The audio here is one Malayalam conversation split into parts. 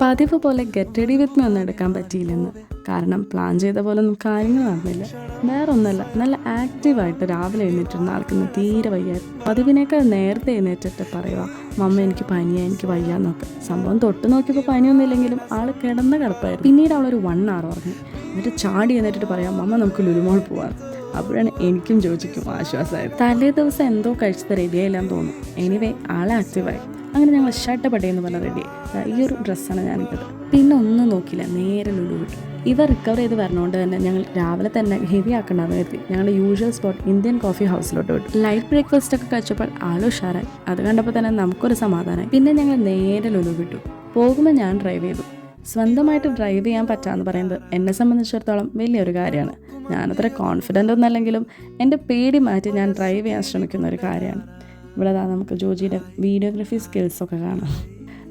പതിവ് പോലെ ഗെറ്റ് റെഡി വിത്ത് മീ ഒന്നും എടുക്കാൻ പറ്റിയില്ലെന്ന്. കാരണം പ്ലാൻ ചെയ്ത പോലെ ഒന്നും കാര്യങ്ങൾ നടന്നില്ല. വേറെ ഒന്നല്ല, നല്ല ആക്റ്റീവായിട്ട് രാവിലെ എഴുന്നേറ്റിരുന്ന ആൾക്കൊന്ന് തീരെ വയ്യായിരുന്നു. പതിവിനേക്കാൾ നേരത്തെ എഴുന്നേറ്റിട്ട് പറയുക, മമ്മ എനിക്ക് പനിയാ, എനിക്ക് വയ്യാന്നൊക്കെ. സംഭവം തൊട്ട് നോക്കിയപ്പോൾ പനിയൊന്നും ഇല്ലെങ്കിലും ആൾ കിടന്ന കിടപ്പായിരുന്നു. പിന്നീട് അവളൊരു 1 hour ഉറങ്ങി. എന്നിട്ട് ചാടി എന്നിട്ട് പറയാം, മമ്മ നമുക്ക് ലുലുമോൾ പോവാം. അപ്പോഴാണ് എനിക്കും ജോജിക്കും ആശ്വാസമായത്. തലേ ദിവസം എന്തോ കഴിച്ചത് റെഡിയായില്ലാന്ന് തോന്നും. എനിവേ ആളെ ആക്റ്റീവായി. അങ്ങനെ ഞങ്ങൾ ഷർട്ട് എന്ന് പറഞ്ഞാൽ റെഡി. ഈ ഒരു ഡ്രസ്സാണ് ഞാനിട്ടത്. പിന്നെ ഒന്നും നോക്കില്ല, നേരെ ലുലു വിട്ടു. ഇവ റിക്കവർ ചെയ്ത് വരണോണ്ട് തന്നെ ഞങ്ങൾ രാവിലെ തന്നെ ഹെവി ആക്കണ്ടെന്ന് കരുതി ഞങ്ങളുടെ യൂഷ്വൽ സ്പോട്ട് ഇന്ത്യൻ കോഫി ഹൗസിലോട്ട് വിട്ടു. ലൈറ്റ് ബ്രേക്ക്ഫാസ്റ്റ് ഒക്കെ കഴിച്ചപ്പോൾ ആൾ ഉഷാറായി. അത് കണ്ടപ്പോൾ തന്നെ നമുക്കൊരു സമാധാനമായി. പിന്നെ ഞങ്ങൾ നേരെ ലുലു വിട്ടു. പോകുമ്പോൾ ഞാൻ ഡ്രൈവ് ചെയ്തു. സ്വന്തമായിട്ട് ഡ്രൈവ് ചെയ്യാൻ പറ്റാമെന്ന് പറയുന്നത് എന്നെ സംബന്ധിച്ചിടത്തോളം വലിയൊരു കാര്യമാണ്. ഞാനത്ര കോൺഫിഡൻ്റ് ഒന്നല്ലെങ്കിലും എൻ്റെ പേടി മാറ്റി ഞാൻ ഡ്രൈവ് ചെയ്യാൻ ശ്രമിക്കുന്ന ഒരു കാര്യമാണ്. ഇവിടെ നമുക്ക് ജോജിയുടെ വീഡിയോഗ്രാഫി സ്കിൽസൊക്കെ കാണാം.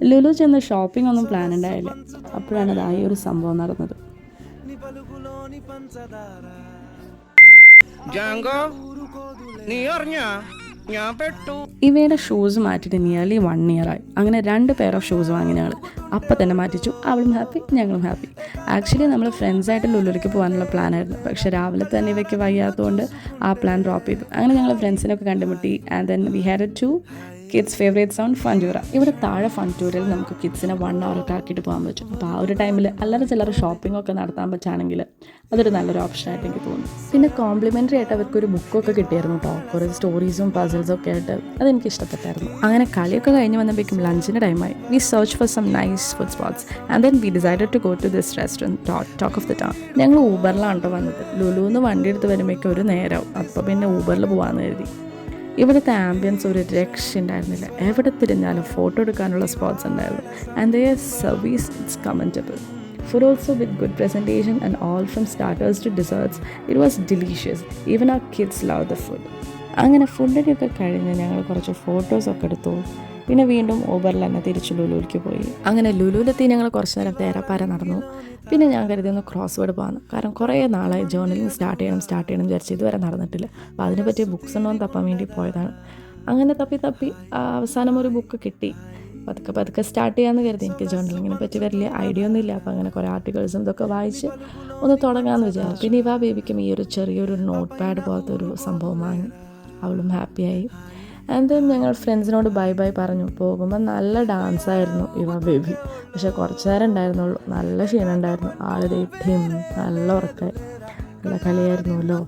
ലുലു ചെന്ന് ഷോപ്പിംഗ് ഒന്നും പ്ലാൻ ഉണ്ടായില്ല. അപ്പോഴാണ് ഈ ഒരു സംഭവം നടന്നത്. ഇവയുടെ ഷൂസ് മാറ്റിയിട്ട് നിയർലി 1 year ആയി. അങ്ങനെ 2 പെയർ ഓഫ് ഷൂസ് വാങ്ങി ഞങ്ങൾ. അപ്പം തന്നെ മാറ്റിച്ചു. അവളും ഹാപ്പി, ഞങ്ങളും ഹാപ്പി. ആക്ച്വലി നമ്മൾ ഫ്രണ്ട്സായിട്ട് ലുലുവിലേക്ക് പോകാനുള്ള പ്ലാനായിരുന്നു. പക്ഷേ രാവിലെ തന്നെ ഇവയ്ക്ക് വയ്യാത്തതുകൊണ്ട് ആ പ്ലാൻ ഡ്രോപ്പ് ചെയ്തു. അങ്ങനെ ഞങ്ങൾ ഫ്രണ്ട്സിനൊക്കെ കണ്ടുമുട്ടി. And then we had to kids favourite sound ഫൺറ്റൂറ. ഇവിടെ താഴെ ഫൺറ്റൂരിൽ നമുക്ക് കിഡ്സിനെ 1 hour ഒക്കെ ആക്കിയിട്ട് പോകാൻ പറ്റും. അപ്പോൾ ആ ഒരു ടൈമിൽ അല്ലാതെ ചിലർ ഷോപ്പിംഗ് ഒക്കെ നടത്താൻ പറ്റുകയാണെങ്കിൽ അതൊരു നല്ലൊരു ഓപ്ഷനായിട്ട് എനിക്ക് തോന്നുന്നു. പിന്നെ കോംപ്ലിമെൻ്ററി ആയിട്ട് അവർക്കൊരു ബുക്കൊക്കെ കിട്ടിയായിരുന്നു കേട്ടോ, കുറേ സ്റ്റോറീസും പസിൽസും ഒക്കെ ആയിട്ട്. അതെനിക്ക് ഇഷ്ടപ്പെട്ടായിരുന്നു. അങ്ങനെ കളിയൊക്കെ കഴിഞ്ഞ് വന്നപ്പോഴേക്കും ലഞ്ചിൻ്റെ ടൈമായി. We search for some nice food spots and then we decided to go to this restaurant talk of the town. ഞങ്ങൾ ഊബറിലാണ് കേട്ടോ വന്നത്. ലുലുന്ന് വണ്ടി എടുത്ത് വരുമ്പോഴേക്കും ഒരു നേരമാവും. അപ്പോൾ പിന്നെ ഊബറിൽ പോകാമെന്ന് കരുതി. ഇവിടുത്തെ ആംബിയൻസ് ഒരു രക്ഷ ഉണ്ടായിരുന്നില്ല. എവിടെ തിരിഞ്ഞാലും ഫോട്ടോ എടുക്കാനുള്ള സ്പോട്ട്സ് ഉണ്ടായിരുന്നു. And their service it's commendable. Food also with good presentation and all from starters to desserts. It was delicious. Even our kids loved the food. അങ്ങനെ ഫുഡൊക്കെ കഴിഞ്ഞ് ഞങ്ങൾ കുറച്ച് ഫോട്ടോസൊക്കെ എടുത്തു. പിന്നെ വീണ്ടും ഊബറിൽ തന്നെ തിരിച്ച് ലുലുവിലേക്ക് പോയി. അങ്ങനെ ലുലുവിലെത്തി ഞങ്ങൾ കുറച്ച് നേരം തേരാപ്പാര നടന്നു. പിന്നെ ഞാൻ കരുതിയൊന്ന് ക്രോസ് വേർഡ് പോകാമെന്ന്. കാരണം കുറേ നാളായി ജേർണലിങ് സ്റ്റാർട്ട് ചെയ്യണം വിചാരിച്ച് ഇതുവരെ നടന്നിട്ടില്ല. അപ്പോൾ അതിനെ പറ്റിയ ബുക്സ് ഉണ്ടോ എന്ന് തപ്പാൻ വേണ്ടി പോയതാണ്. അങ്ങനെ തപ്പി അവസാനം ഒരു ബുക്ക് കിട്ടി. പതുക്കെ സ്റ്റാർട്ട് ചെയ്യാമെന്ന് കരുതി. എനിക്ക് ജേർണലിങ്ങിനെ പറ്റി വലിയ ഐഡിയ ഒന്നും ഇല്ല. അപ്പോൾ അങ്ങനെ കുറേ ആർട്ടിക്കിൾസും ഇതൊക്കെ വായിച്ച് ഒന്ന് തുടങ്ങാമെന്ന് വിചാരിച്ചു. പിന്നെ ഇവ ബേബിക്കും ഈ ഒരു ചെറിയൊരു നോട്ട് പാഡ് പോലത്തെ ഒരു സംഭവം വാങ്ങി. അവളും ഹാപ്പിയായി. ആൻഡ് ദെൻ ഞങ്ങൾ ഫ്രണ്ട്സിനോട് ബൈ പറഞ്ഞു. പോകുമ്പോൾ നല്ല ഡാൻസായിരുന്നു ഇവ ബേബി. പക്ഷേ കുറച്ച് നേരം ഉണ്ടായിരുന്നുള്ളൂ. നല്ല ക്ഷീണം ഉണ്ടായിരുന്നു. ആൾ നല്ല ഉറക്കമായി. നല്ല കളിയായിരുന്നല്ലോ.